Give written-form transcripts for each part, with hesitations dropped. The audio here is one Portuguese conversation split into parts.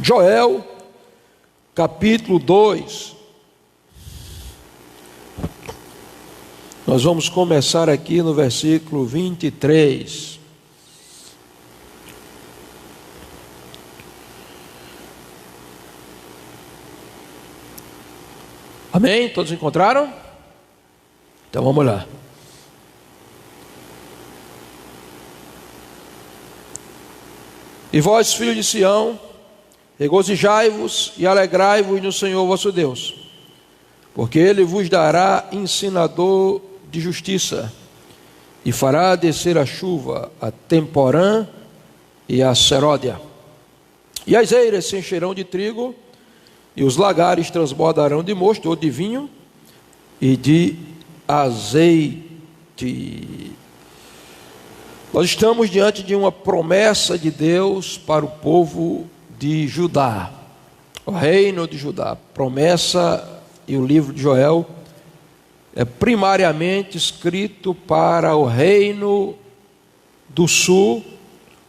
Joel, capítulo 2. Nós vamos começar aqui no versículo 23. Amém? Todos encontraram? Então vamos lá. E vós, filhos de Sião, regozijai-vos e alegrai-vos no Senhor vosso Deus, porque Ele vos dará ensinador de justiça, e fará descer a chuva, a temporã e a seródia. E as eiras se encherão de trigo, e os lagares transbordarão de mosto ou de vinho e de azeite. Nós estamos diante de uma promessa de Deus para o povo de Judá, o reino de Judá. Promessa, e o livro de Joel é primariamente escrito para o reino do sul,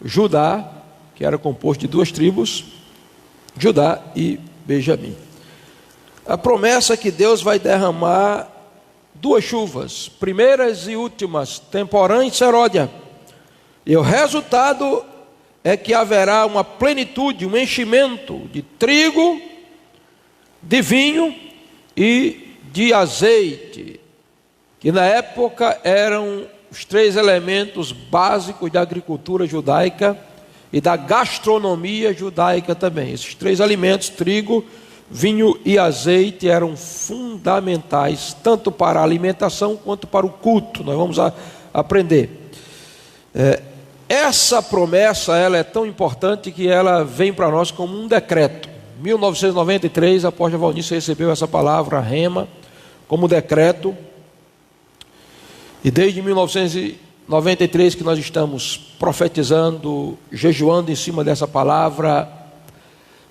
Judá, que era composto de duas tribos, Judá e Benjamim. A promessa é que Deus vai derramar duas chuvas, primeiras e últimas, temporã e seródia. E o resultado é que haverá uma plenitude, um enchimento de trigo, de vinho e de azeite, que na época eram os três elementos básicos da agricultura judaica e da gastronomia judaica também. Esses três alimentos, trigo, vinho e azeite, eram fundamentais tanto para a alimentação quanto para o culto. Nós vamos aprender. Essa promessa, ela é tão importante que ela vem para nós como um decreto. Em 1993, a apóstolo Valnice recebeu essa palavra, rema, como decreto. E desde 1993 que nós estamos profetizando, jejuando em cima dessa palavra,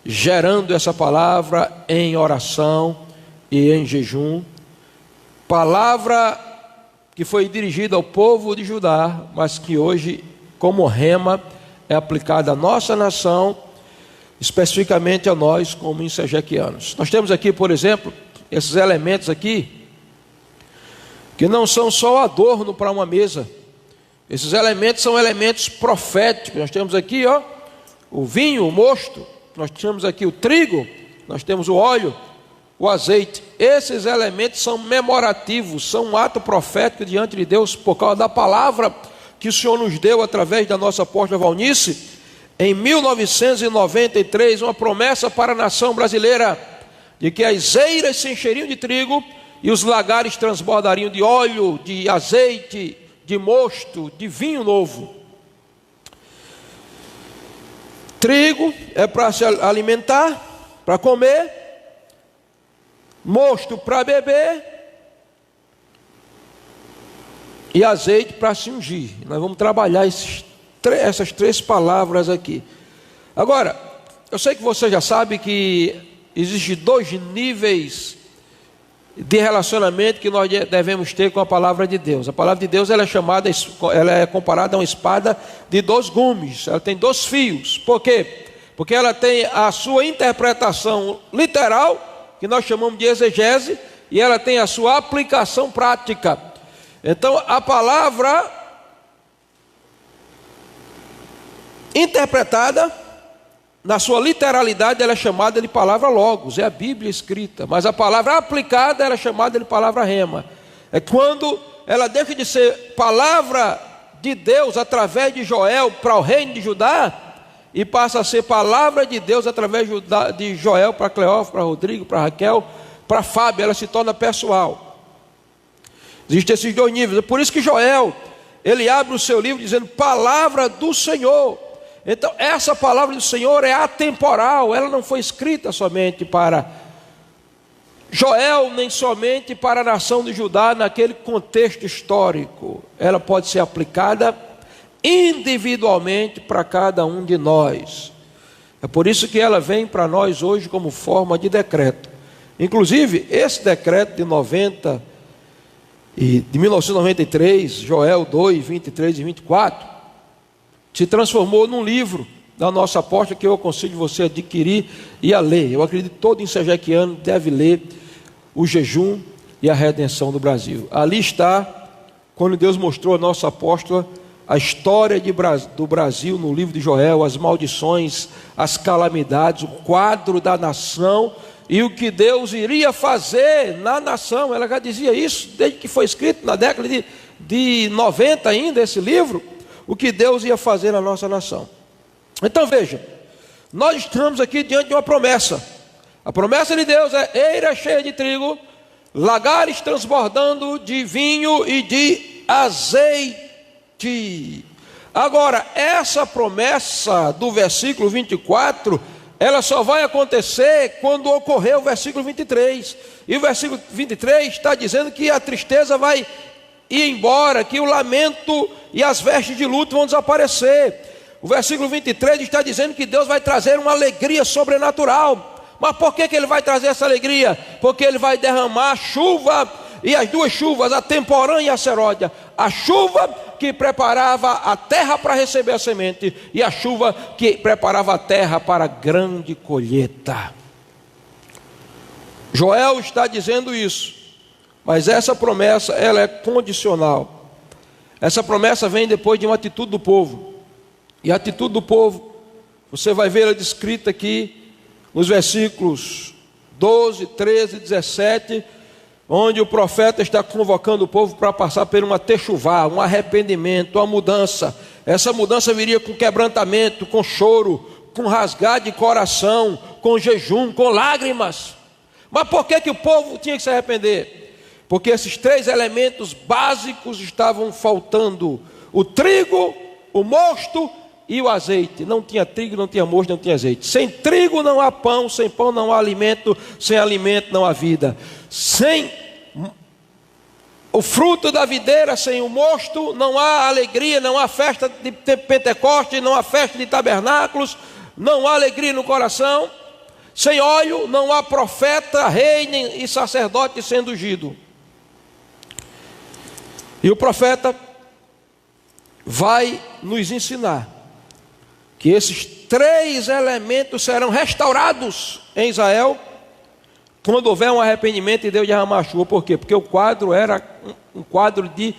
gerando essa palavra em oração e em jejum. Palavra que foi dirigida ao povo de Judá, mas que hoje, como rema, é aplicada à nossa nação, especificamente a nós como insejequianos. Nós temos aqui, por exemplo, esses elementos aqui, que não são só adorno para uma mesa. Esses elementos são elementos proféticos. Nós temos aqui, o vinho, o mosto. Nós temos aqui o trigo. Nós temos o óleo, o azeite. Esses elementos são memorativos, são um ato profético diante de Deus, por causa da palavra que o Senhor nos deu através da nossa apóstola Valnice, em 1993, uma promessa para a nação brasileira, de que as eiras se encheriam de trigo, e os lagares transbordariam de óleo, de azeite, de mosto, de vinho novo. Trigo é para se alimentar, para comer, mosto para beber, e azeite para se ungir. Nós vamos trabalhar essas três palavras aqui. Agora, eu sei que você já sabe que existem dois níveis de relacionamento que nós devemos ter com a palavra de Deus. A palavra de Deus ela é comparada a uma espada de dois gumes. Ela tem dois fios. Por quê? Porque ela tem a sua interpretação literal, que nós chamamos de exegese, e ela tem a sua aplicação prática. Então, a palavra interpretada, na sua literalidade, ela é chamada de palavra logos, é a Bíblia escrita. Mas a palavra aplicada, ela é chamada de palavra rema. É quando ela deixa de ser palavra de Deus através de Joel para o reino de Judá, e passa a ser palavra de Deus através de Joel para Cleófas, para Rodrigo, para Raquel, para Fábio. Ela se torna pessoal. Existem esses dois níveis. É por isso que Joel, ele abre o seu livro dizendo palavra do Senhor. Então essa palavra do Senhor é atemporal. Ela não foi escrita somente para Joel, nem somente para a nação de Judá naquele contexto histórico. Ela pode ser aplicada individualmente para cada um de nós. É por isso que ela vem para nós hoje como forma de decreto. Inclusive esse decreto de 1993, Joel 2, 23 e 24, se transformou num livro da nossa apóstola que eu aconselho você a adquirir e a ler. Eu acredito que todo ensejequiano deve ler o jejum e a redenção do Brasil. Ali está, quando Deus mostrou a nossa apóstola a história do Brasil no livro de Joel, as maldições, as calamidades, o quadro da nação e o que Deus iria fazer na nação. Ela já dizia isso desde que foi escrito na década de 90 ainda, esse livro, o que Deus ia fazer na nossa nação. Então veja, nós estamos aqui diante de uma promessa. A promessa de Deus é eira cheia de trigo, lagares transbordando de vinho e de azeite. Agora, essa promessa do versículo 24, ela só vai acontecer quando ocorrer o versículo 23. E o versículo 23 está dizendo que a tristeza vai ir embora, que o lamento e as vestes de luto vão desaparecer. O versículo 23 está dizendo que Deus vai trazer uma alegria sobrenatural. Mas por que Ele vai trazer essa alegria? Porque Ele vai derramar chuva, e as duas chuvas, a temporã e a seródia. A chuva que preparava a terra para receber a semente, e a chuva que preparava a terra para a grande colheita. Joel está dizendo isso, mas essa promessa, ela é condicional. Essa promessa vem depois de uma atitude do povo. E a atitude do povo, você vai ver ela descrita aqui nos versículos 12, 13, 17, onde o profeta está convocando o povo para passar por uma techuvá, um arrependimento, uma mudança. Essa mudança viria com quebrantamento, com choro, com rasgar de coração, com jejum, com lágrimas. Mas por que o povo tinha que se arrepender? Porque esses três elementos básicos estavam faltando: o trigo, o mosto e o azeite. Não tinha trigo, não tinha mosto, não tinha azeite. Sem trigo não há pão, sem pão não há alimento, sem alimento não há vida. Sem o fruto da videira, sem o mosto, não há alegria, não há festa de Pentecostes, não há festa de tabernáculos, não há alegria no coração. Sem óleo não há profeta, rei e sacerdote sendo ungido. E o profeta vai nos ensinar que esses três elementos serão restaurados em Israel quando houver um arrependimento e Deus derramar a chuva. Por quê? Porque o quadro era um quadro de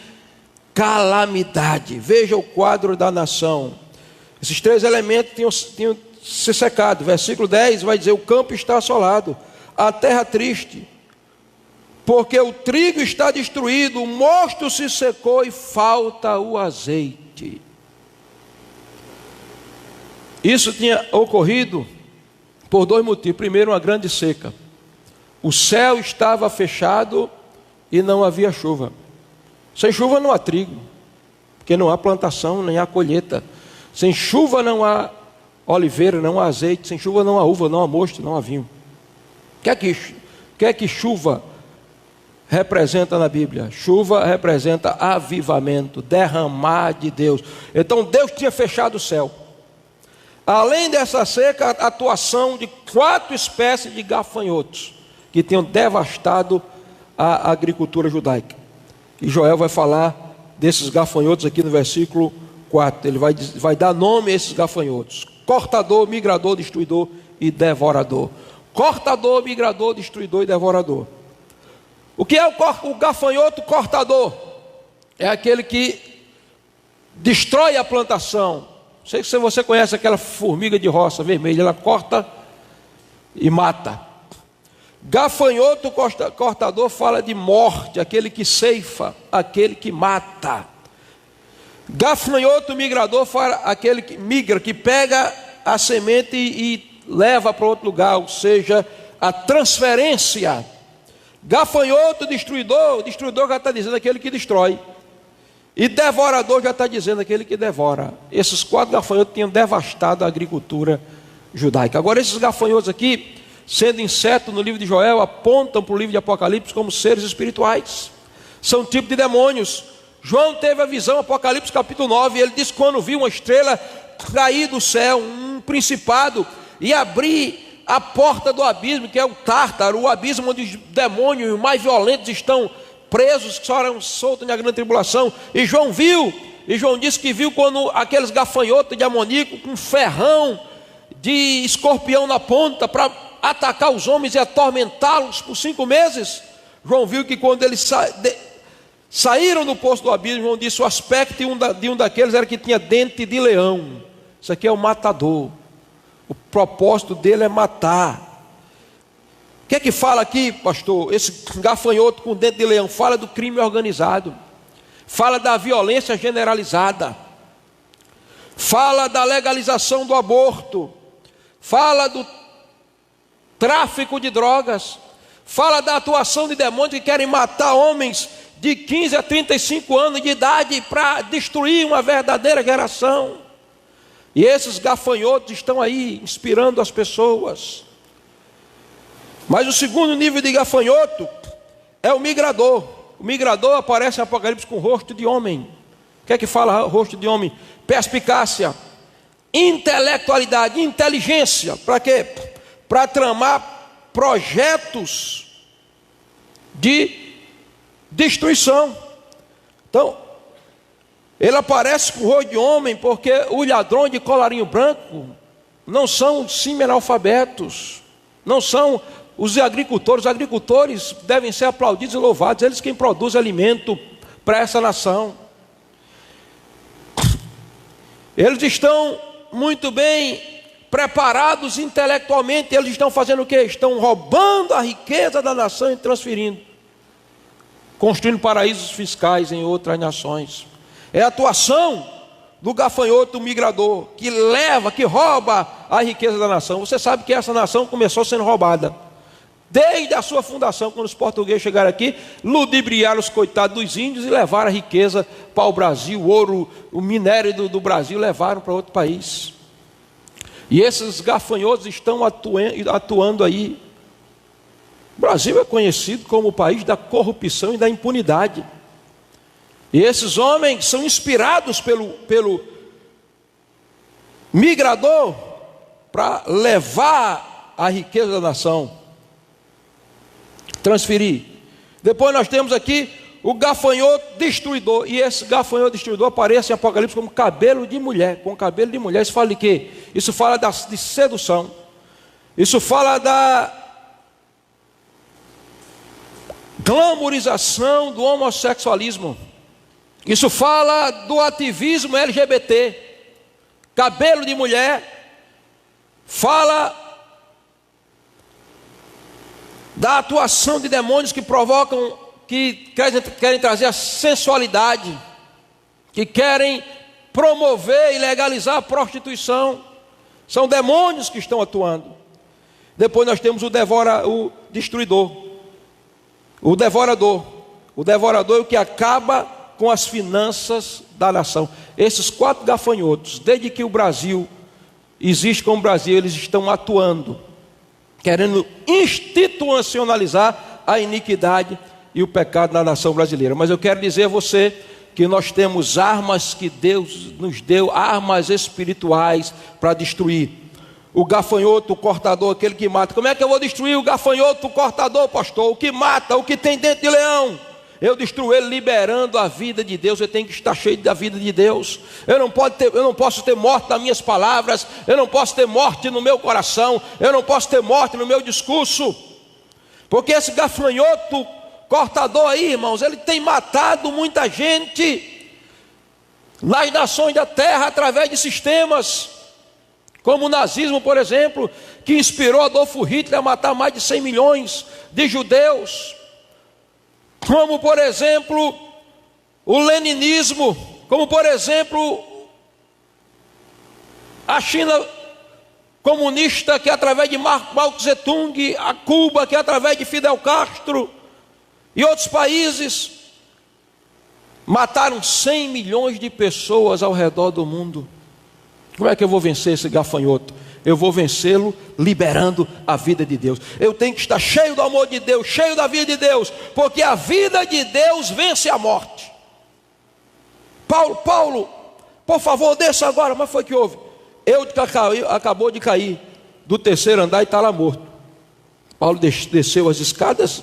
calamidade. Veja o quadro da nação. Esses três elementos tinham se secado. Versículo 10 vai dizer: o campo está assolado, a terra triste, porque o trigo está destruído, o mosto se secou e falta o azeite. Isso tinha ocorrido por dois motivos. Primeiro, uma grande seca. O céu estava fechado e não havia chuva. Sem chuva não há trigo, porque não há plantação, nem há colheita. Sem chuva não há oliveira, não há azeite. Sem chuva não há uva, não há mosto, não há vinho. O que é que chuva representa na Bíblia? Chuva representa avivamento, derramar de Deus. Então Deus tinha fechado o céu. Além dessa seca, a atuação de 4 espécies de gafanhotos que tinham devastado a agricultura judaica. E Joel vai falar desses gafanhotos aqui no versículo 4. Ele vai dar nome a esses gafanhotos: cortador, migrador, destruidor e devorador. Cortador, migrador, destruidor e devorador. O que é o gafanhoto cortador? É aquele que destrói a plantação. Não sei se você conhece aquela formiga de roça vermelha, ela corta e mata. Gafanhoto cortador fala de morte, aquele que ceifa, aquele que mata. Gafanhoto migrador fala aquele que migra, que pega a semente e leva para outro lugar, ou seja, a transferência. Gafanhoto destruidor já está dizendo aquele que destrói. E devorador já está dizendo aquele que devora. Esses 4 gafanhotos tinham devastado a agricultura judaica. Agora, esses gafanhotos aqui, sendo insetos no livro de Joel, apontam para o livro de Apocalipse como seres espirituais. São um tipo de demônios. João teve a visão, Apocalipse capítulo 9, e ele disse: quando viu uma estrela cair do céu, um principado, e abrir a porta do abismo, que é o Tártaro, o abismo onde os demônios mais violentos estão presos, que só eram soltos na grande tribulação. E João viu E João disse que viu quando aqueles gafanhotos de Amonico com um ferrão de escorpião na ponta para atacar os homens e atormentá-los por 5 meses. João viu que quando eles saíram do poço do abismo, João disse: o aspecto de um daqueles era que tinha dente de leão. Isso aqui é o matador. O propósito dele é matar. O que é que fala aqui, pastor? Esse gafanhoto com dente de leão fala do crime organizado, fala da violência generalizada, fala da legalização do aborto, fala do tráfico de drogas, fala da atuação de demônios que querem matar homens de 15 a 35 anos de idade para destruir uma verdadeira geração. E esses gafanhotos estão aí inspirando as pessoas. Mas o segundo nível de gafanhoto é o migrador. O migrador aparece em Apocalipse com rosto de homem. O que é que fala rosto de homem? Perspicácia, intelectualidade, inteligência. Para quê? Para tramar projetos de destruição. Então, ele aparece com rosto de homem porque os ladrões de colarinho branco não são semi-analfabetos, não são os agricultores. Os agricultores devem ser aplaudidos e louvados, eles quem produzem alimento para essa nação. Eles estão muito bem preparados intelectualmente. Eles estão fazendo o quê? Estão roubando a riqueza da nação e transferindo, construindo paraísos fiscais em outras nações. É a atuação do gafanhoto migrador que leva, que rouba a riqueza da nação. Você sabe que essa nação começou sendo roubada desde a sua fundação, quando os portugueses chegaram aqui, ludibriaram os coitados dos índios e levaram a riqueza para o Brasil, o ouro, o minério do Brasil, levaram para outro país. E esses gafanhotos estão atuando aí. O Brasil é conhecido como o país da corrupção e da impunidade. E esses homens são inspirados pelo migrador para levar a riqueza da nação, transferir. Depois nós temos aqui o gafanhoto destruidor. E esse gafanhoto destruidor aparece em Apocalipse como cabelo de mulher, com cabelo de mulher. Isso fala de quê? Isso fala de sedução. Isso fala da glamorização do homossexualismo. Isso fala do ativismo LGBT. Cabelo de mulher fala da atuação de demônios que provocam, que querem trazer a sensualidade, que querem promover e legalizar a prostituição. São demônios que estão atuando. Depois nós temos o destruidor, o devorador. O devorador é o que acaba com as finanças da nação. Esses 4 gafanhotos, desde que o Brasil existe como Brasil, eles estão atuando, querendo institucionalizar a iniquidade e o pecado na nação brasileira. Mas eu quero dizer a você que nós temos armas que Deus nos deu, armas espirituais para destruir. O gafanhoto, o cortador, aquele que mata. Como é que eu vou destruir o gafanhoto, o cortador, pastor? O que mata, o que tem dente de leão. Eu destruo ele liberando a vida de Deus. Eu tenho que estar cheio da vida de Deus. Eu não posso ter morte nas minhas palavras. Eu não posso ter morte no meu coração. Eu não posso ter morte no meu discurso. Porque esse gafanhoto cortador aí, irmãos, ele tem matado muita gente nas nações da terra através de sistemas como o nazismo, por exemplo, que inspirou Adolfo Hitler a matar mais de 100 milhões de judeus. Como, por exemplo, o leninismo, como, por exemplo, a China comunista, que através de Mao Tse-tung, a Cuba, que através de Fidel Castro e outros países, mataram 100 milhões de pessoas ao redor do mundo. Como é que eu vou vencer esse gafanhoto? Eu vou vencê-lo liberando a vida de Deus. Eu tenho que estar cheio do amor de Deus, cheio da vida de Deus, porque a vida de Deus vence a morte. Paulo, por favor, desça agora. Mas foi que houve? Acabou de cair do 3º andar e está lá morto. Paulo desceu as escadas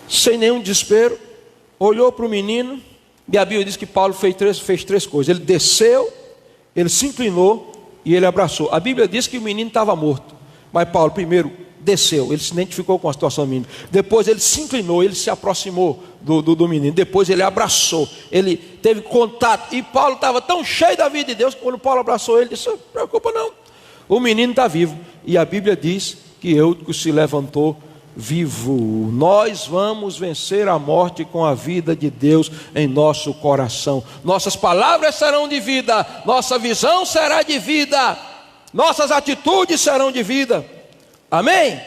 sem nenhum desespero, olhou para o menino E a Bíblia diz que Paulo fez três coisas. Ele desceu, ele se inclinou e ele abraçou. A Bíblia diz que o menino estava morto, mas Paulo primeiro desceu, ele se identificou com a situação do menino. Depois ele se inclinou, ele se aproximou do menino. Depois ele abraçou, ele teve contato. E Paulo estava tão cheio da vida de Deus que quando Paulo abraçou ele, disse: não se preocupa não, o menino está vivo. E a Bíblia diz que Eutico se levantou vivo. Nós vamos vencer a morte com a vida de Deus em nosso coração. Nossas palavras serão de vida, nossa visão será de vida, nossas atitudes serão de vida. Amém?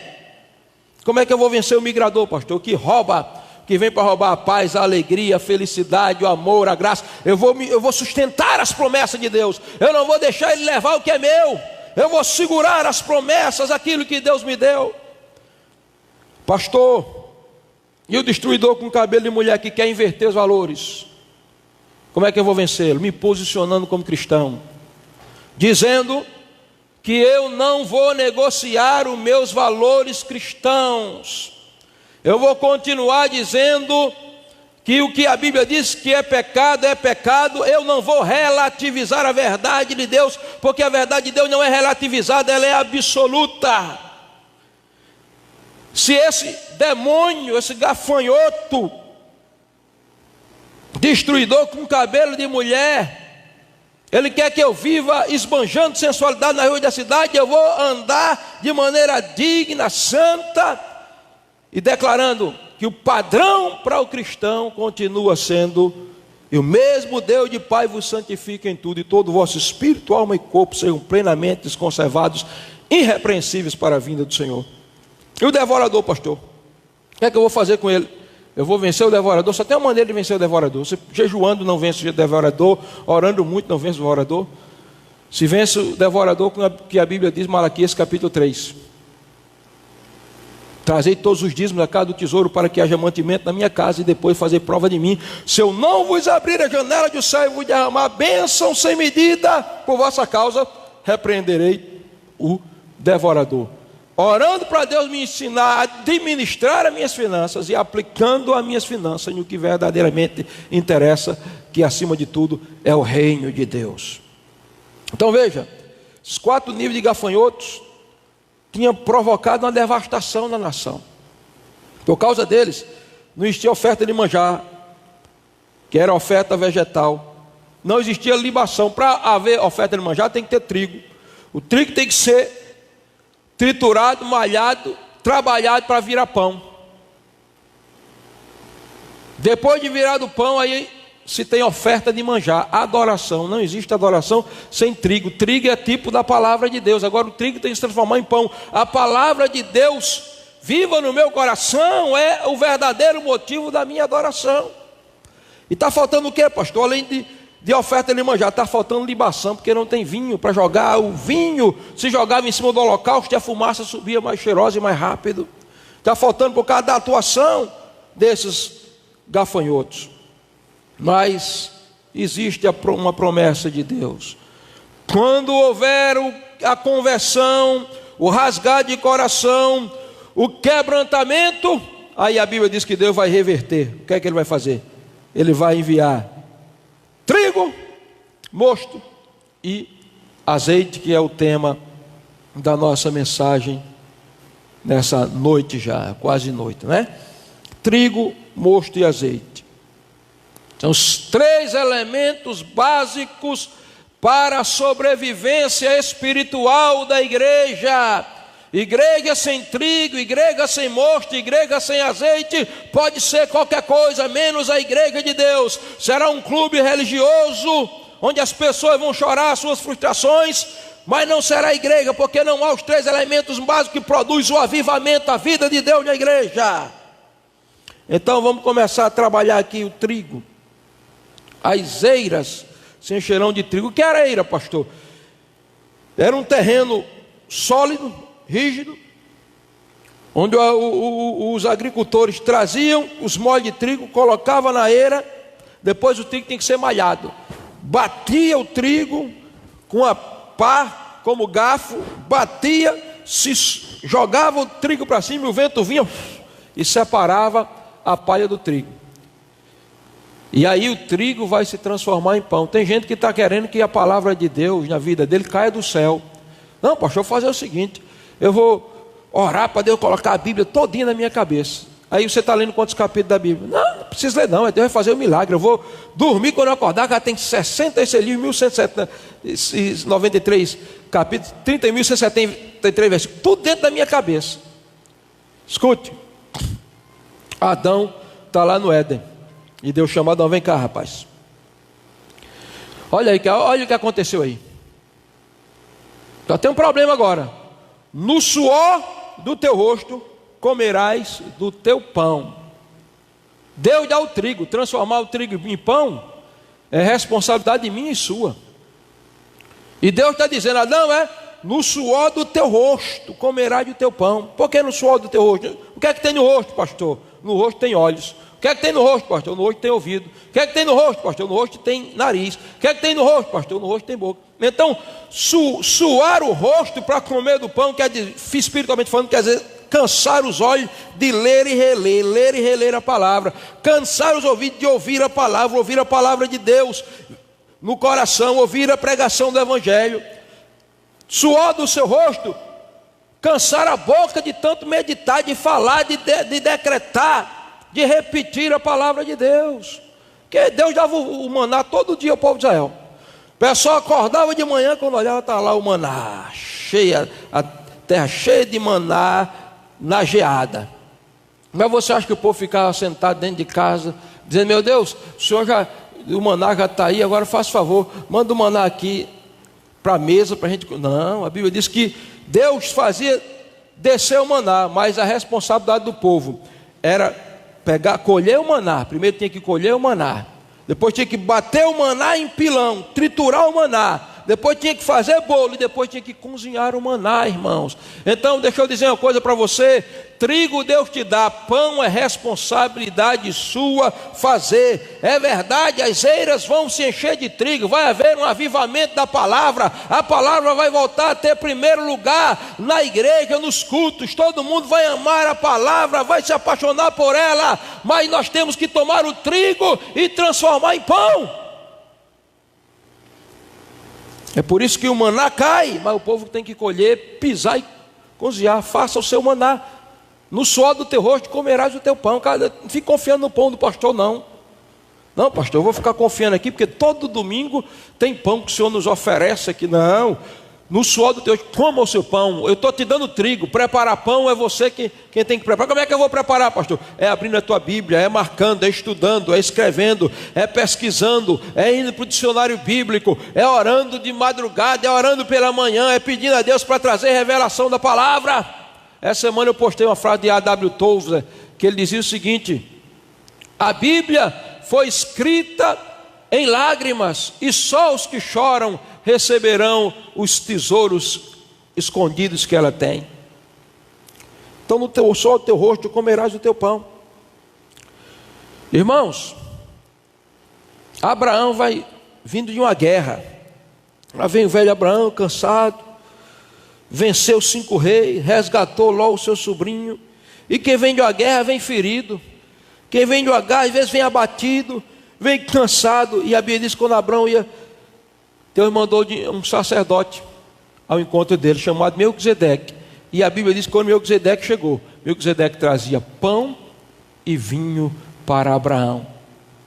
Como é que eu vou vencer o migrador, pastor? Que rouba, que vem para roubar a paz, a alegria, a felicidade, o amor, a graça. Eu vou sustentar as promessas de Deus. Eu não vou deixar ele levar o que é meu. Eu vou segurar as promessas, aquilo que Deus me deu. Pastor, e o destruidor com cabelo de mulher que quer inverter os valores? Como é que eu vou vencê-lo? Me posicionando como cristão, dizendo que eu não vou negociar os meus valores cristãos. Eu vou continuar dizendo que o que a Bíblia diz que é pecado, eu não vou relativizar a verdade de Deus, porque a verdade de Deus não é relativizada, ela é absoluta. Se esse demônio, esse gafanhoto, destruidor com cabelo de mulher, ele quer que eu viva esbanjando sensualidade na rua da cidade, eu vou andar de maneira digna, santa, e declarando que o padrão para o cristão continua sendo: e o mesmo Deus de Pai vos santifica em tudo, e todo o vosso espírito, alma e corpo sejam plenamente conservados, irrepreensíveis para a vinda do Senhor. E o devorador, pastor? O que é que eu vou fazer com ele? Eu vou vencer o devorador? Só tem uma maneira de vencer o devorador. Você jejuando não vence o devorador, orando muito não vence o devorador. Se vence o devorador com o que a Bíblia diz, Malaquias capítulo 3. Trazei todos os dízimos da casa do tesouro, para que haja mantimento na minha casa, e depois fazer prova de mim. Se eu não vos abrir a janela do céu e vos derramar bênção sem medida por vossa causa, repreenderei o devorador. Orando para Deus me ensinar a administrar as minhas finanças e aplicando as minhas finanças no que verdadeiramente interessa, que acima de tudo é o reino de Deus. Então veja, os 4 níveis de gafanhotos tinham provocado uma devastação na nação. Por causa deles, não existia oferta de manjar, que era oferta vegetal. Não existia libação. Para haver oferta de manjar tem que ter trigo. O trigo tem que ser triturado, malhado, trabalhado para virar pão. Depois de virar do pão, aí se tem oferta de manjar, adoração. Não existe adoração sem trigo. Trigo é tipo da palavra de Deus. Agora o trigo tem que se transformar em pão. A palavra de Deus viva no meu coração é o verdadeiro motivo da minha adoração. E está faltando o que, pastor? Além de oferta de manjar, está faltando libação, porque não tem vinho para jogar. O vinho se jogava em cima do holocausto e a fumaça subia mais cheirosa e mais rápido. Está faltando por causa da atuação desses gafanhotos. Mas existe uma promessa de Deus: quando houver a conversão, o rasgar de coração, o quebrantamento, aí a Bíblia diz que Deus vai reverter. O que é que Ele vai fazer? Ele vai enviar trigo, mosto e azeite, que é o tema da nossa mensagem nessa noite já, quase noite, né? Trigo, mosto e azeite. São os 3 elementos básicos para a sobrevivência espiritual da igreja. Igreja sem trigo, igreja sem mosto, igreja sem azeite, pode ser qualquer coisa, menos a igreja de Deus. Será um clube religioso, onde as pessoas vão chorar as suas frustrações, mas não será igreja, porque não há os 3 elementos básicos que produzem o avivamento, a vida de Deus na igreja. Então vamos começar a trabalhar aqui o trigo. As eiras se encherão de trigo. O que era eira, pastor? Era um terreno sólido, rígido, onde os agricultores traziam os molhos de trigo, colocavam na eira. Depois o trigo tem que ser malhado. Batia o trigo com a pá, como garfo, batia, se jogava o trigo para cima, e o vento vinha e separava a palha do trigo. E aí o trigo vai se transformar em pão. Tem gente que está querendo que a palavra de Deus na vida dele caia do céu. Não, pastor, eu vou fazer o seguinte: eu vou orar para Deus colocar a Bíblia todinha na minha cabeça. Aí você está lendo quantos capítulos da Bíblia? Não precisa ler não, Deus vai fazer um milagre. Eu vou dormir quando eu acordar, que ela tem 66 livros, 1193 capítulos, 30.173 versículos, tudo dentro da minha cabeça. Escute, Adão está lá no Éden, e Deus chama Adão: vem cá, rapaz. Olha aí, olha o que aconteceu aí. Só tem um problema agora. No suor do teu rosto comerás do teu pão. Deus dá o trigo. Transformar o trigo em pão é responsabilidade minha e sua. E Deus está dizendo: Adão, no suor do teu rosto comerás do teu pão. Por que no suor do teu rosto? O que é que tem no rosto, pastor? No rosto tem olhos. O que é que tem no rosto, pastor? No rosto tem ouvido. O que é que tem no rosto, pastor? No rosto tem nariz. O que é que tem no rosto, pastor? No rosto tem boca. Então, suar o rosto para comer do pão, quer dizer, espiritualmente falando, quer dizer, cansar os olhos de ler e reler a palavra. Cansar os ouvidos de ouvir a palavra de Deus no coração, ouvir a pregação do Evangelho. Suor do seu rosto, cansar a boca de tanto meditar, de falar, de decretar, de repetir a palavra de Deus. Que Deus dava o maná todo dia ao povo de Israel. O pessoal acordava de manhã, quando olhava, estava lá o maná, a terra cheia de maná na geada. Mas você acha que o povo ficava sentado dentro de casa, dizendo: meu Deus, o maná já está aí, agora faça favor, manda o maná aqui para a mesa para a gente. Não, a Bíblia diz que Deus fazia descer o maná, mas a responsabilidade do povo era colher o maná. Primeiro tinha que colher o maná, depois tinha que bater o maná em pilão, triturar o maná, depois tinha que fazer bolo, e depois tinha que cozinhar o maná, irmãos. Então deixa eu dizer uma coisa para você: trigo Deus te dá, pão é responsabilidade sua fazer. É verdade, as eiras vão se encher de trigo, vai haver um avivamento da palavra, a palavra vai voltar a ter primeiro lugar na igreja, nos cultos, todo mundo vai amar a palavra, vai se apaixonar por ela, mas nós temos que tomar o trigo e transformar em pão. É por isso que o maná cai, mas o povo tem que colher, pisar e cozinhar. Faça o seu maná. No suor do teu rosto comerás o teu pão. Cara, não fique confiando no pão do pastor, não. Não, pastor, eu vou ficar confiando aqui, porque todo domingo tem pão que o Senhor nos oferece aqui. Não, no suor do teu rosto, coma o seu pão. Eu estou te dando trigo. Preparar pão é você quem tem que preparar. Como é que eu vou preparar, pastor? É abrindo a tua Bíblia, é marcando, é estudando, é escrevendo, é pesquisando, é indo para o dicionário bíblico, é orando de madrugada, é orando pela manhã, é pedindo a Deus para trazer revelação da palavra. Essa semana eu postei uma frase de A.W. Tozer, que ele dizia o seguinte: a Bíblia foi escrita em lágrimas, e só os que choram receberão os tesouros escondidos que ela tem. Então no teu sol, do teu rosto comerás o teu pão. Irmãos, Abraão vai vindo de uma guerra. Lá vem o velho Abraão, cansado, venceu 5 reis, resgatou logo o seu sobrinho. E quem vem de uma guerra vem ferido. Quem vem de uma guerra às vezes vem abatido, vem cansado. E a Bíblia diz que quando Abraão ia, Deus mandou um sacerdote ao encontro dele, chamado Melquisedeque. E a Bíblia diz que quando Melquisedeque chegou, Melquisedeque trazia pão e vinho para Abraão.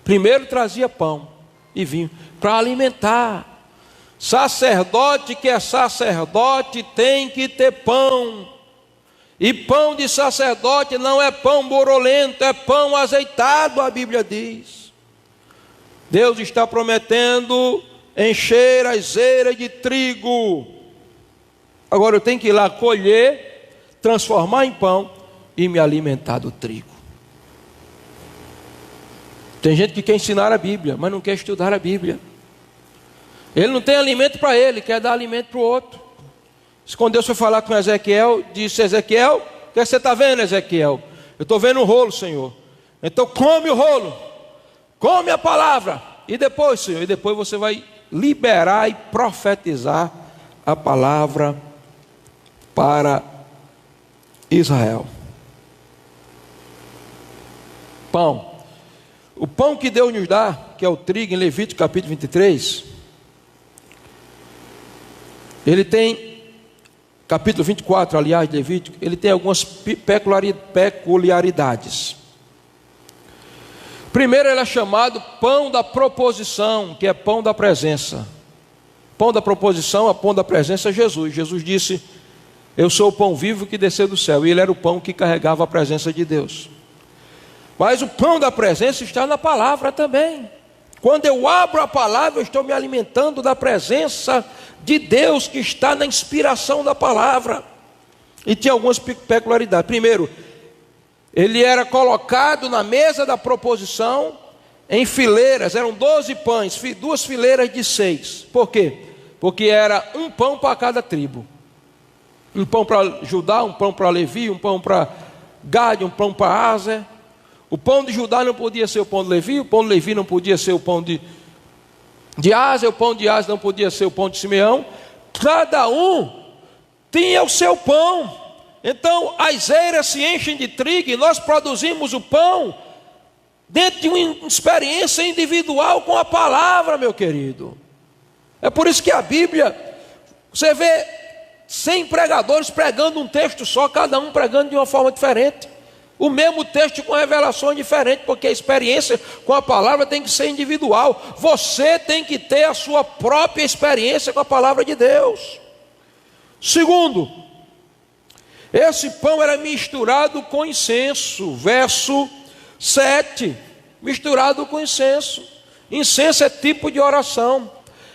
Primeiro trazia pão e vinho para alimentar. Sacerdote que é sacerdote tem que ter pão. E pão de sacerdote não é pão borolento, é pão azeitado, a Bíblia diz. Deus está prometendo encher as eiras de trigo. Agora eu tenho que ir lá colher, transformar em pão e me alimentar do trigo. Tem gente que quer ensinar a Bíblia, mas não quer estudar a Bíblia. Ele não tem alimento para ele, quer dar alimento para o outro. Quando Deus foi falar com Ezequiel, disse: Ezequiel, o que você está vendo, Ezequiel? Eu estou vendo um rolo, Senhor. Então come o rolo, come a palavra. E depois, Senhor, e depois você vai liberar e profetizar a palavra para Israel. Pão. O pão que Deus nos dá, que é o trigo, em Levítico capítulo 23, ele tem, capítulo 24, aliás, de Levítico, ele tem algumas peculiaridades. Primeiro, ele é chamado pão da proposição, que é pão da presença. Pão da proposição, a pão da presença é Jesus. Jesus disse: eu sou o pão vivo que desceu do céu. E ele era o pão que carregava a presença de Deus. Mas o pão da presença está na palavra também. Quando eu abro a palavra, eu estou me alimentando da presença de Deus, que está na inspiração da palavra. E tinha algumas peculiaridades. Primeiro, ele era colocado na mesa da proposição em fileiras, eram 12 pães, 2 fileiras de 6. Por quê? Porque era um pão para cada tribo. Um pão para Judá, um pão para Levi, um pão para Gade, um pão para Aser. O pão de Judá não podia ser o pão de Levi, o pão de Levi não podia ser o pão de Aser, o pão de Aser não podia ser o pão de Simeão. Cada um tinha o seu pão. Então as eiras se enchem de trigo e nós produzimos o pão dentro de uma experiência individual com a palavra, meu querido. É por isso que a Bíblia, você vê 100 pregadores pregando um texto só, cada um pregando de uma forma diferente. O mesmo texto com revelações diferentes, porque a experiência com a palavra tem que ser individual. Você tem que ter a sua própria experiência com a palavra de Deus. Segundo, esse pão era misturado com incenso. Verso 7, misturado com incenso. Incenso é tipo de oração.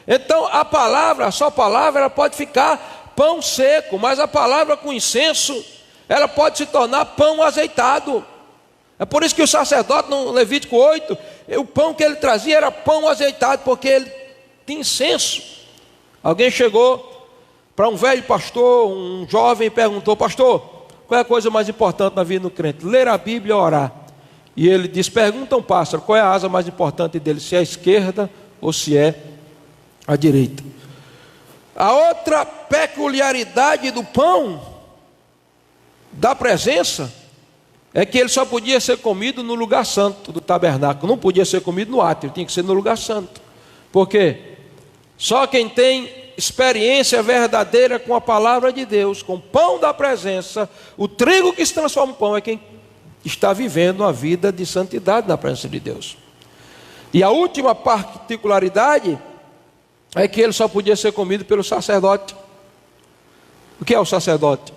Então a palavra, a sua palavra, ela pode ficar pão seco, mas a palavra com incenso, ela pode se tornar pão azeitado. É por isso que o sacerdote, no Levítico 8, o pão que ele trazia era pão azeitado, porque ele tinha incenso. Alguém chegou para um velho pastor, um jovem, e perguntou: pastor, qual é a coisa mais importante na vida do crente? Ler a Bíblia e orar. E ele disse: pergunta um pássaro, qual é a asa mais importante dele? Se é a esquerda ou se é a direita. A outra peculiaridade do pão da presença é que ele só podia ser comido no lugar santo do tabernáculo. Não podia ser comido no átrio, tinha que ser no lugar santo. Por quê? Só quem tem experiência verdadeira com a palavra de Deus, com o pão da presença, o trigo que se transforma em pão, é quem está vivendo uma vida de santidade na presença de Deus. E a última particularidade é que ele só podia ser comido pelo sacerdote. O que é o sacerdote?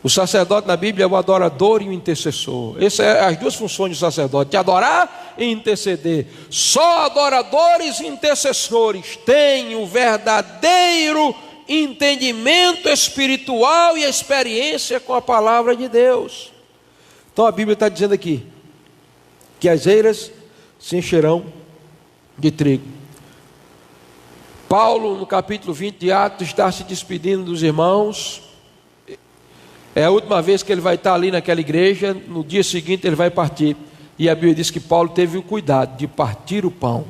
O sacerdote na Bíblia é o adorador e o intercessor. Essas são as duas funções do sacerdote: adorar e interceder. Só adoradores e intercessores têm o verdadeiro entendimento espiritual e a experiência com a palavra de Deus. Então a Bíblia está dizendo aqui que as eiras se encherão de trigo. Paulo, no capítulo 20 de Atos, está se despedindo dos irmãos. É a última vez que ele vai estar ali naquela igreja. No dia seguinte ele vai partir. E a Bíblia diz que Paulo teve o cuidado de partir o pão.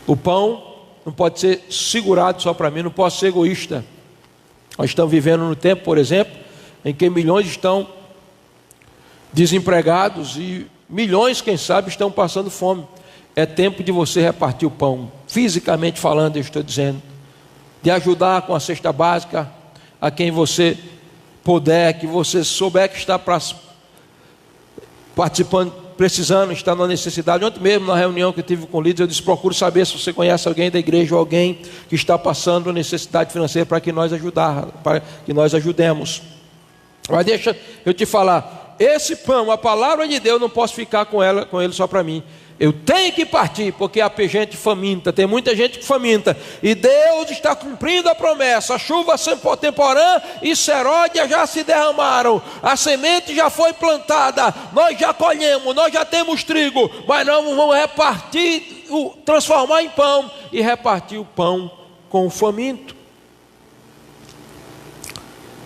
O pão não pode ser segurado só para mim, não posso ser egoísta. Nós estamos vivendo no tempo, por exemplo, em que milhões estão desempregados e milhões, quem sabe, estão passando fome. É tempo de você repartir o pão, fisicamente falando, eu estou dizendo, de ajudar com a cesta básica a quem você puder, que você souber que está participando, precisando, está na necessidade. Ontem mesmo, na reunião que eu tive com líderes, eu disse: procure saber se você conhece alguém da igreja ou alguém que está passando necessidade financeira para que nós ajudemos. Mas deixa eu te falar, esse pão, a palavra de Deus, não posso ficar com ele só para mim. Eu tenho que partir, porque há gente faminta, tem muita gente que faminta, e Deus está cumprindo a promessa. A chuva temporã e seródia já se derramaram, a semente já foi plantada, nós já colhemos, nós já temos trigo, mas nós vamos repartir, transformar em pão e repartir o pão com o faminto.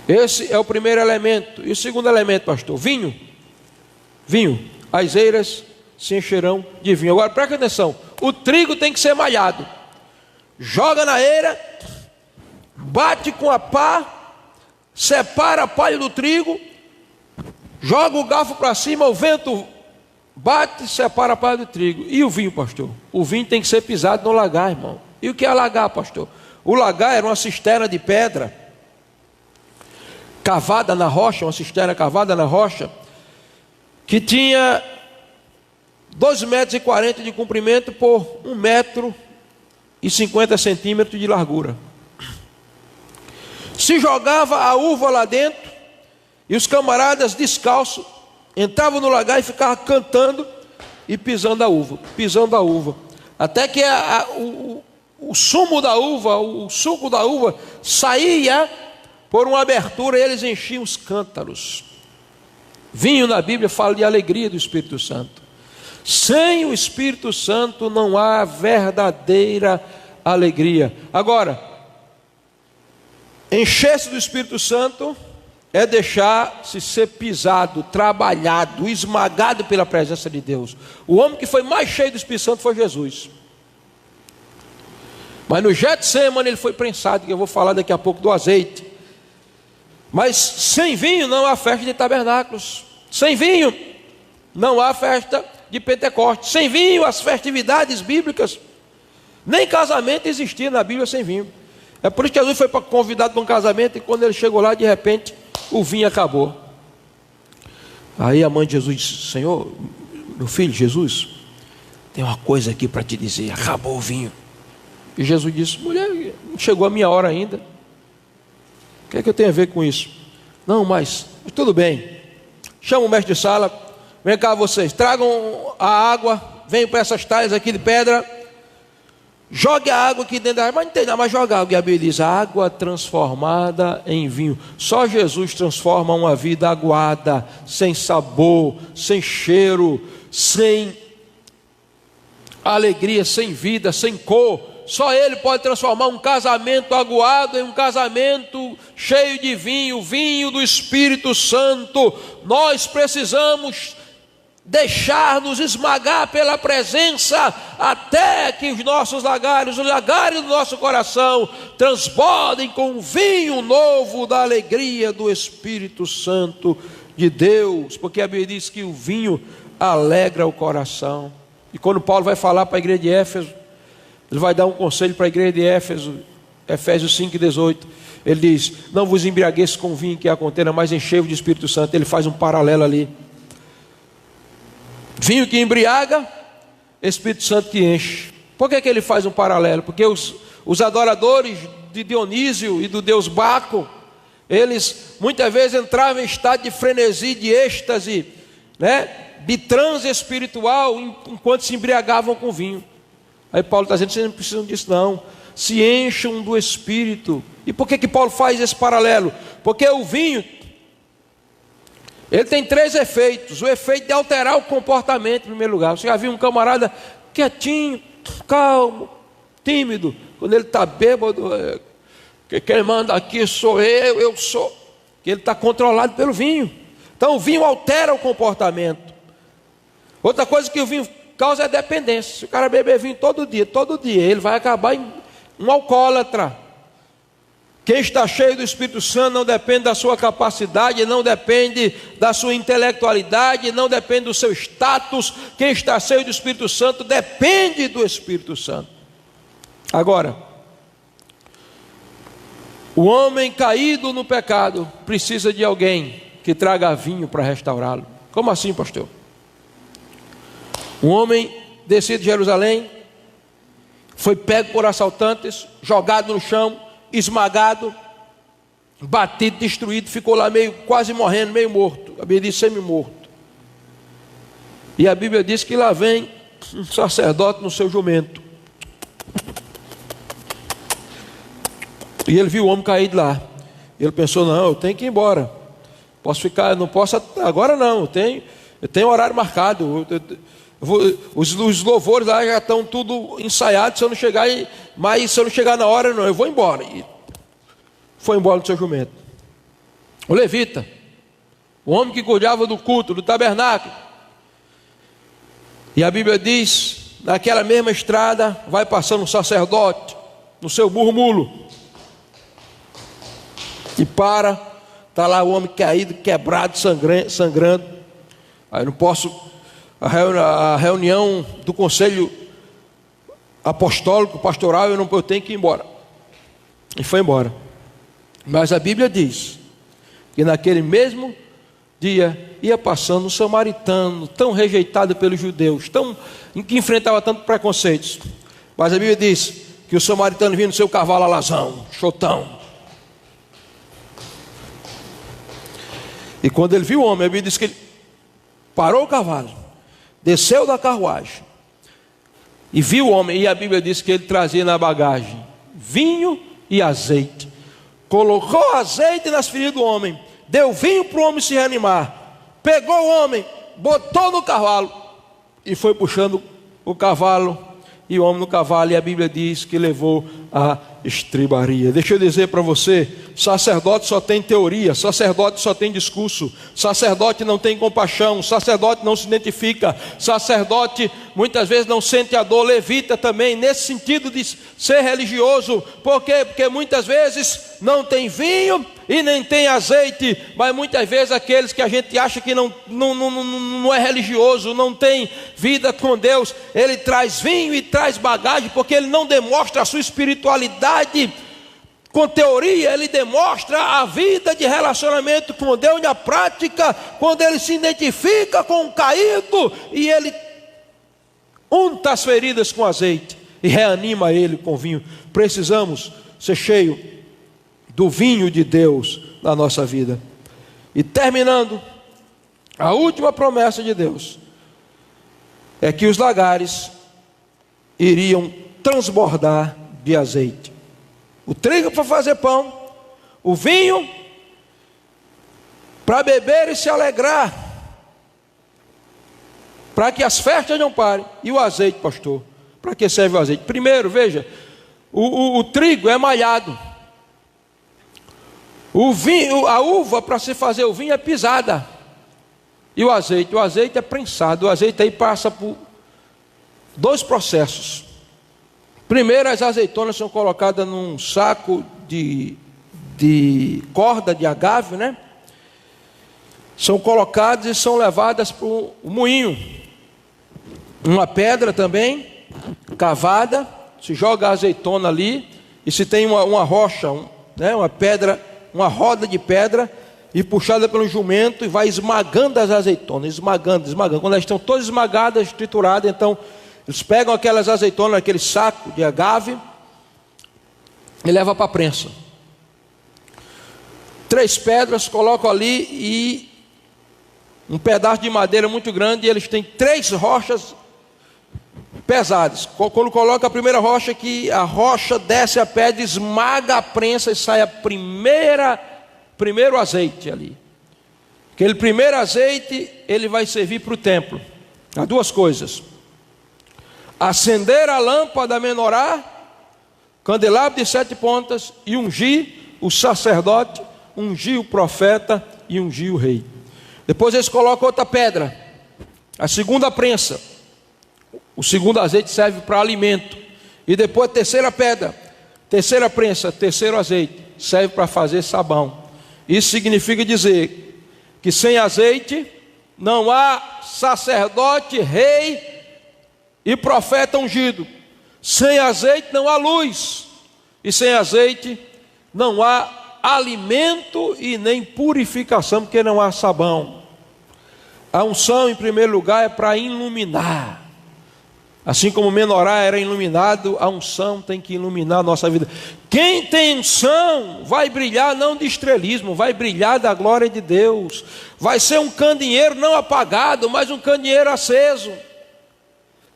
Esse é o primeiro elemento. E o segundo elemento, pastor? Vinho. As eiras se encherão de vinho. Agora presta atenção, o trigo tem que ser malhado. Joga na eira, bate com a pá, separa a palha do trigo, joga o garfo para cima, o vento bate e separa a palha do trigo. E o vinho, pastor? O vinho tem que ser pisado no lagar, irmão. E o que é lagar, pastor? O lagar era uma cisterna de pedra, cavada na rocha, uma cisterna cavada na rocha, que tinha 2,40 metros de comprimento por 1,50 metros de largura. Se jogava a uva lá dentro, e os camaradas descalços entravam no lagar e ficavam cantando e pisando a uva, até que o sumo da uva, o suco da uva saía por uma abertura e eles enchiam os cântaros. Vinho na Bíblia fala de alegria do Espírito Santo. Sem o Espírito Santo não há verdadeira alegria. Agora, encher-se do Espírito Santo é deixar-se ser pisado, trabalhado, esmagado pela presença de Deus. O homem que foi mais cheio do Espírito Santo foi Jesus. Mas no Getsemane ele foi prensado, que eu vou falar daqui a pouco do azeite. Mas sem vinho não há festa de tabernáculos. Sem vinho não há festa de Pentecostes. Sem vinho as festividades bíblicas. Nem casamento existia na Bíblia sem vinho. É por isso que Jesus foi convidado para um casamento e quando ele chegou lá, de repente, o vinho acabou. Aí a mãe de Jesus disse: Senhor, meu filho Jesus, tem uma coisa aqui para te dizer, acabou o vinho. E Jesus disse: mulher, não chegou a minha hora ainda. O que é que eu tenho a ver com isso? Não, mas tudo bem. Chama o mestre de sala. Vem cá vocês, tragam a água. Venham para essas talhas aqui de pedra. Jogue a água aqui dentro da água. Mas não tem nada, mas joga a água. E a Bíblia diz: água transformada em vinho. Só Jesus transforma uma vida aguada, sem sabor, sem cheiro, sem alegria, sem vida, sem cor. Só Ele pode transformar um casamento aguado em um casamento cheio de vinho, vinho do Espírito Santo. Nós precisamos deixar-nos esmagar pela presença, até que os nossos lagares, os lagares do nosso coração, transbordem com o vinho novo da alegria do Espírito Santo de Deus. Porque a Bíblia diz que o vinho alegra o coração. E quando Paulo vai falar para a igreja de Éfeso, ele vai dar um conselho para a igreja de Éfeso, Efésios 5,18. Ele diz: não vos embriagueis com vinho que é a contenda, mas enchei-vos de Espírito Santo. Ele faz um paralelo ali. Vinho que embriaga, Espírito Santo que enche. Por que ele faz um paralelo? Porque os adoradores de Dionísio e do deus Baco, eles muitas vezes entravam em estado de frenesi, de êxtase, de transe espiritual, enquanto se embriagavam com vinho. Aí Paulo está dizendo: vocês não precisam disso não, se encham do Espírito. E por que Paulo faz esse paralelo? Porque o vinho, ele tem 3 efeitos. O efeito de alterar o comportamento, em primeiro lugar. Você já viu um camarada quietinho, calmo, tímido, quando ele está bêbado, quem manda aqui sou eu sou. Que ele está controlado pelo vinho. Então o vinho altera o comportamento. Outra coisa que o vinho causa é dependência. Se o cara beber vinho todo dia, ele vai acabar em um alcoólatra. Quem está cheio do Espírito Santo não depende da sua capacidade, não depende da sua intelectualidade, não depende do seu status. Quem está cheio do Espírito Santo depende do Espírito Santo. Agora, o homem caído no pecado precisa de alguém que traga vinho para restaurá-lo. Como assim, pastor? Um homem descido de Jerusalém, foi pego por assaltantes, jogado no chão, esmagado, batido, destruído, ficou lá quase morrendo, meio morto. A Bíblia diz semi-morto. E a Bíblia diz que lá vem um sacerdote no seu jumento. E ele viu o homem caído lá. Ele pensou: não, eu tenho que ir embora. Posso ficar, não posso agora não, eu tenho horário marcado. Os louvores lá já estão tudo ensaiados. Se eu não chegar, mas se eu não chegar na hora, não, eu vou embora. E foi embora do seu jumento. O levita, o homem que cuidava do culto, do tabernáculo. E a Bíblia diz: naquela mesma estrada vai passando um sacerdote no seu burro-mulo. E está lá o homem caído, quebrado, sangrando. Aí eu não posso a reunião do conselho apostólico, pastoral, eu tenho que ir embora. E foi embora. Mas a Bíblia diz que naquele mesmo dia ia passando um samaritano, tão rejeitado pelos judeus, que enfrentava tanto preconceitos. Mas a Bíblia diz que o samaritano vinha no seu cavalo alazão, chotão. E quando ele viu o homem, a Bíblia diz que ele parou o cavalo, desceu da carruagem e viu o homem. E a Bíblia diz que ele trazia na bagagem vinho e azeite. Colocou azeite nas feridas do homem, deu vinho para o homem se reanimar, pegou o homem, botou no cavalo e foi puxando o cavalo, e o homem no cavalo, e a Bíblia diz que levou a estribaria. Deixa eu dizer para você, sacerdote só tem teoria, sacerdote só tem discurso, sacerdote não tem compaixão, sacerdote não se identifica, sacerdote muitas vezes não sente a dor. Levita também, nesse sentido de ser religioso. Por quê? Porque muitas vezes não tem vinho e nem tem azeite, mas muitas vezes aqueles que a gente acha que não é religioso, não tem vida com Deus, ele traz vinho e traz bagagem, porque ele não demonstra a sua espiritualidade com teoria, ele demonstra a vida de relacionamento com Deus na prática, quando ele se identifica com o caído e ele unta as feridas com azeite e reanima ele com vinho. Precisamos ser cheios do vinho de Deus na nossa vida. E terminando, a última promessa de Deus é que os lagares iriam transbordar de azeite. O trigo para fazer pão, o vinho para beber e se alegrar, para que as festas não parem. E o azeite, pastor, para que serve o azeite? Primeiro, veja, o trigo é malhado. O vinho, a uva para se fazer o vinho é pisada. E o azeite é prensado. O azeite aí passa por dois processos. Primeiro, as azeitonas são colocadas num saco de corda de agave, né? São colocadas e são levadas para o moinho. Uma pedra também, cavada, se joga a azeitona ali, e se tem uma rocha, uma pedra, uma roda de pedra, e puxada pelo jumento, e vai esmagando as azeitonas, esmagando. Quando elas estão todas esmagadas, trituradas, então eles pegam aquelas azeitonas, aquele saco de agave, e levam para a prensa. 3 pedras, colocam ali e um pedaço de madeira muito grande, e eles têm 3 rochas pesadas. Quando coloca a primeira rocha, que a rocha desce a pedra, esmaga a prensa e sai primeiro azeite ali. Aquele primeiro azeite, ele vai servir para o templo. Há 2 coisas: acender a lâmpada menorá, candelabro de 7 pontas, e ungir o sacerdote, ungir o profeta e ungir o rei. Depois eles colocam outra pedra, a segunda prensa. O segundo azeite serve para alimento. E depois a terceira pedra, terceira prensa, terceiro azeite, serve para fazer sabão. Isso significa dizer que sem azeite não há sacerdote, rei e profeta ungido. Sem azeite não há luz, e sem azeite não há alimento e nem purificação, porque não há sabão. A unção, em primeiro lugar, é para iluminar. Assim como o menorá era iluminado, a unção tem que iluminar a nossa vida. Quem tem unção vai brilhar não de estrelismo, vai brilhar da glória de Deus. Vai ser um candeeiro não apagado, mas um candeeiro aceso.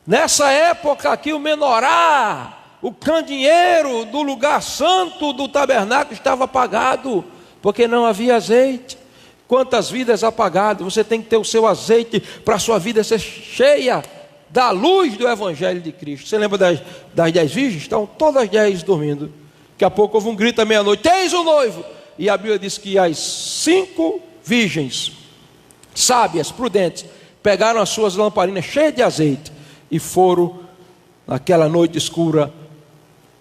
Nessa época aqui, o menorá, o candeeiro do lugar santo do tabernáculo estava apagado, porque não havia azeite. Quantas vidas apagadas! Você tem que ter o seu azeite para a sua vida ser cheia da luz do Evangelho de Cristo. Você lembra das 10 virgens? Estão todas as 10 dormindo. Daqui a pouco houve um grito à meia-noite: eis o noivo! E a Bíblia diz que as 5 virgens, sábias, prudentes, pegaram as suas lamparinas cheias de azeite e foram, naquela noite escura,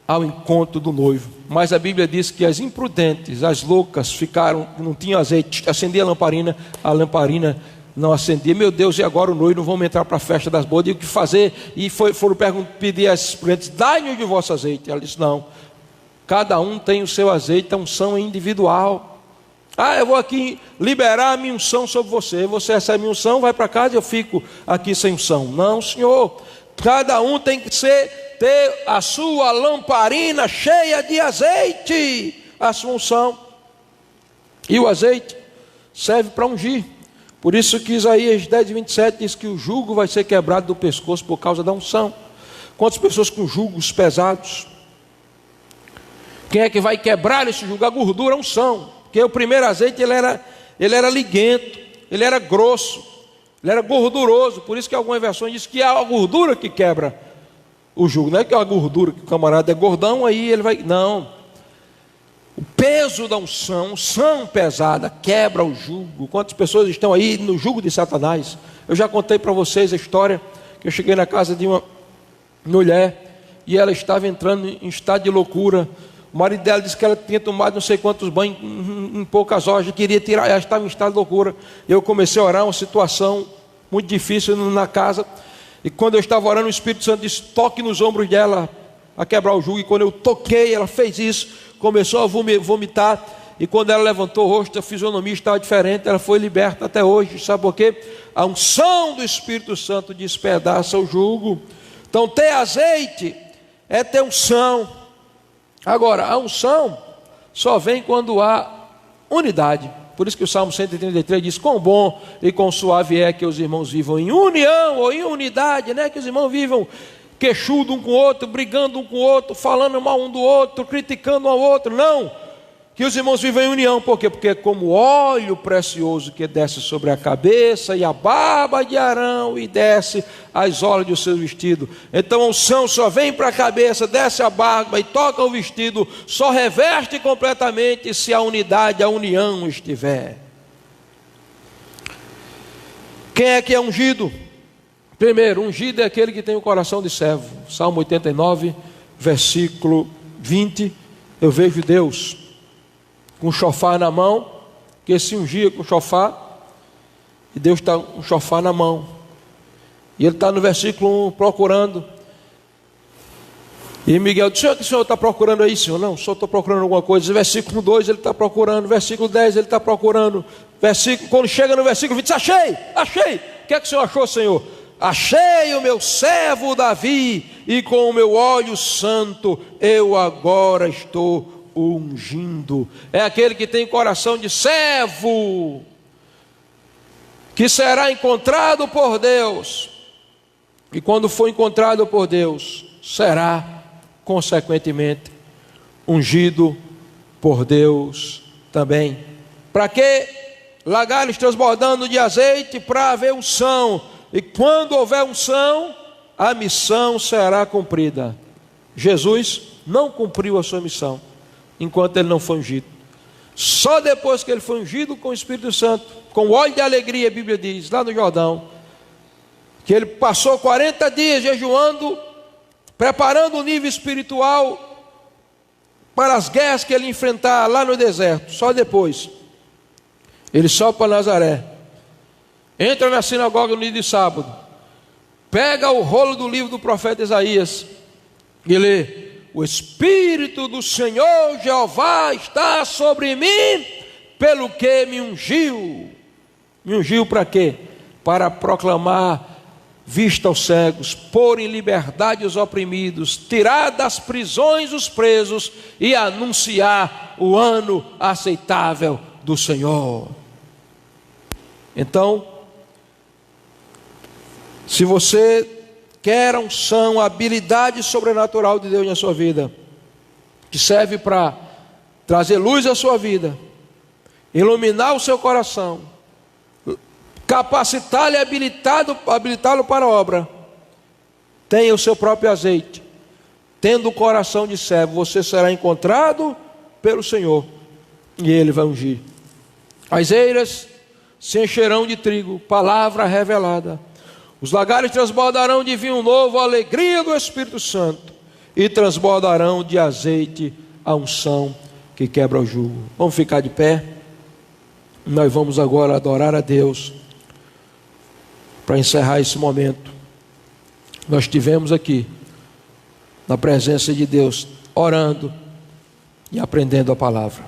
ao encontro do noivo. Mas a Bíblia diz que as imprudentes, as loucas, ficaram, não tinham azeite, acendia a lamparina não acendia. Meu Deus, e agora o noivo não vamos entrar para a festa das bodas, e o que fazer? E foram pedir às clientes: dai-me de vosso azeite. Ela disse: não, cada um tem o seu azeite, a unção é individual. Eu vou aqui liberar a minha unção sobre você, você recebe a minha unção, vai para casa e eu fico aqui sem unção. Não, Senhor, cada um tem que ter a sua lamparina cheia de azeite, a sua unção. E o azeite serve para ungir. Por isso que Isaías 10:27 diz que o jugo vai ser quebrado do pescoço por causa da unção. Quantas pessoas com jugos pesados? Quem é que vai quebrar esse jugo? A gordura, a unção. Porque o primeiro azeite ele era liguento, ele era grosso, ele era gorduroso. Por isso que algumas versões dizem que é a gordura que quebra o jugo. Não é que é a gordura que o camarada é gordão, aí ele vai... Não. O peso da unção pesada, quebra o jugo. Quantas pessoas estão aí no jugo de Satanás? Eu já contei para vocês a história que eu cheguei na casa de uma mulher e ela estava entrando em estado de loucura. O marido dela disse que ela tinha tomado não sei quantos banhos em poucas horas, queria tirar, ela estava em estado de loucura. Eu comecei a orar, uma situação muito difícil na casa, e quando eu estava orando, o Espírito Santo disse: toque nos ombros dela a quebrar o jugo. E quando eu toquei, ela fez isso, começou a vomitar, e quando ela levantou o rosto, a fisionomia estava diferente, ela foi liberta até hoje. Sabe por quê? A unção do Espírito Santo despedaça o jugo. Então ter azeite é ter unção. Agora, a unção só vem quando há unidade. Por isso que o Salmo 133 diz: quão bom e quão suave é que os irmãos vivam em união ou em unidade, né? Que os irmãos vivam queixudo um com o outro, brigando um com o outro, falando mal um do outro, criticando um ao outro. Não, que os irmãos vivam em união. Por quê? Porque é como óleo precioso que desce sobre a cabeça e a barba de Arão e desce as orlas do seu vestido. Então a unção só vem para a cabeça, desce a barba e toca o vestido, só reveste completamente se a unidade, a união estiver. Quem é que é ungido? Primeiro, ungido é aquele que tem o coração de servo. Salmo 89, versículo 20. Eu vejo Deus com um chofar na mão, que se ungia com o chofar, e Deus está com um chofar na mão, e ele está no versículo 1 procurando, e Miguel disse: o que o senhor está procurando aí, senhor? Não, só estou procurando alguma coisa. Versículo 2 ele está procurando, versículo 10 ele está procurando, quando chega no versículo 20, achei, o que é que o senhor achou, Senhor? Achei o meu servo Davi, e com o meu óleo santo eu agora estou ungindo. É aquele que tem coração de servo, que será encontrado por Deus, e quando for encontrado por Deus, será consequentemente ungido por Deus também. Para que lagares transbordando de azeite? Para haver unção, e quando houver unção, a missão será cumprida. Jesus não cumpriu a sua missão enquanto ele não foi ungido. Só depois que ele foi ungido com o Espírito Santo, com óleo de alegria, a Bíblia diz, lá no Jordão, que ele passou 40 dias jejuando, preparando o nível espiritual para as guerras que ele ia enfrentar lá no deserto. Só depois ele sobe para Nazaré, entra na sinagoga no dia de sábado, pega o rolo do livro do profeta Isaías e lê: o Espírito do Senhor Jeová está sobre mim, pelo que me ungiu. Me ungiu para quê? Para proclamar vista aos cegos, pôr em liberdade os oprimidos, tirar das prisões os presos e anunciar o ano aceitável do Senhor. Então, se você quer a unção, a habilidade sobrenatural de Deus na sua vida, que serve para trazer luz à sua vida, iluminar o seu coração, capacitá-lo e habilitá-lo para a obra, tenha o seu próprio azeite. Tendo o coração de servo, você será encontrado pelo Senhor e Ele vai ungir. As eiras se encherão de trigo, palavra revelada. Os lagares transbordarão de vinho novo, a alegria do Espírito Santo, e transbordarão de azeite a unção que quebra o jugo. Vamos ficar de pé. Nós vamos agora adorar a Deus. para encerrar esse momento, nós estivemos aqui, na presença de Deus, orando e aprendendo a palavra.